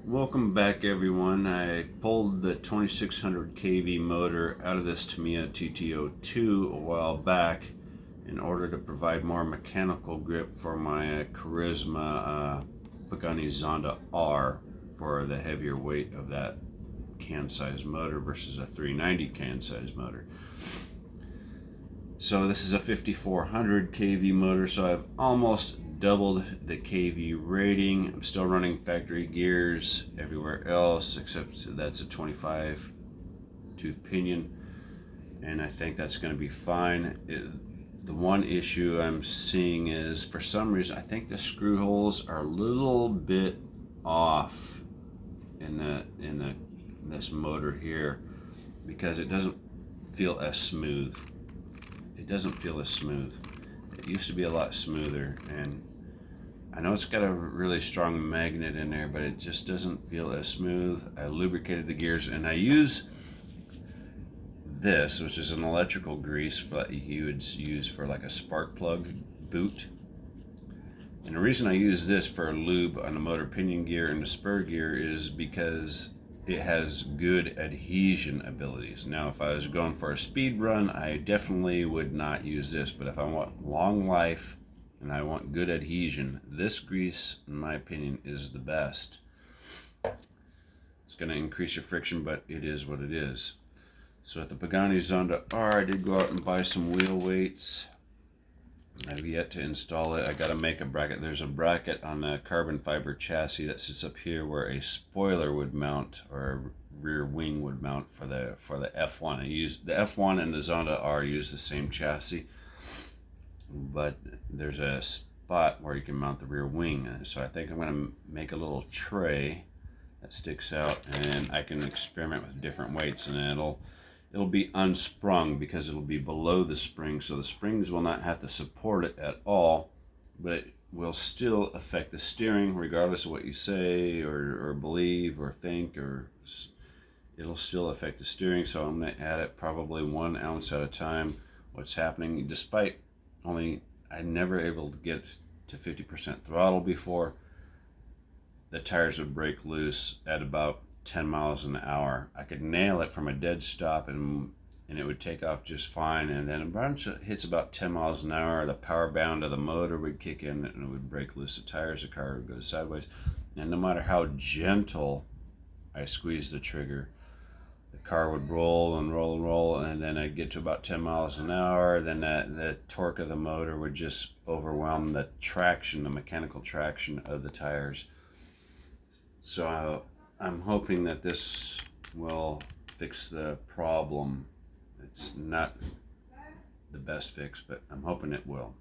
Welcome back, everyone. I pulled the 2600 kV motor out of this Tamiya TT02 a while back in order to provide more mechanical grip for my Charisma Pagani Zonda R for the heavier weight of that can size motor versus a 390 can size motor. So this is a 5400 kV motor, so I've almost doubled the kV rating. I'm still running factory gears everywhere else, except that's a 25 tooth pinion, and I think that's going to be fine. The one issue I'm seeing is, for some reason, I think the screw holes are a little bit off in this motor here, because it doesn't feel as smooth. It doesn't feel as smooth. It used to be a lot smoother, and I know it's got a really strong magnet in there, but it just doesn't feel as smooth. I lubricated the gears, and I use this, which is an electrical grease that you would use for like a spark plug boot. And the reason I use this for lube on the motor pinion gear and the spur gear is because it has good adhesion abilities. Now, if I was going for a speed run, I definitely would not use this, but if I want long life and I want good adhesion, this grease, in my opinion, is the best. It's going to increase your friction, but it is what it is. So at the Pagani Zonda R, I did go out and buy some wheel weights. I've yet to install it. I got to make a bracket. There's a bracket on the carbon fiber chassis that sits up here where a spoiler would mount, or a rear wing would mount for the F1. I use the F1 and the Zonda R use the same chassis, but there's a spot where you can mount the rear wing. So I think I'm going to make a little tray that sticks out, and I can experiment with different weights, and it'll be unsprung because it'll be below the spring, so the springs will not have to support it at all, but it will still affect the steering regardless of what you say or believe or think, or it'll still affect the steering. So I'm going to add it probably 1 ounce at a time. What's happening, despite I never able to get to 50% throttle before, the tires would break loose at about 10 miles an hour. I could nail it from a dead stop and it would take off just fine, and then once it hits about 10 miles an hour, the power bound of the motor would kick in and it would break loose the tires, the car would go sideways, and no matter how gentle I squeezed the trigger, the car would roll and roll and roll, and then I'd get to about 10 miles an hour, then the torque of the motor would just overwhelm the traction, the mechanical traction of the tires. So I'm hoping that this will fix the problem. It's not the best fix, but I'm hoping it will.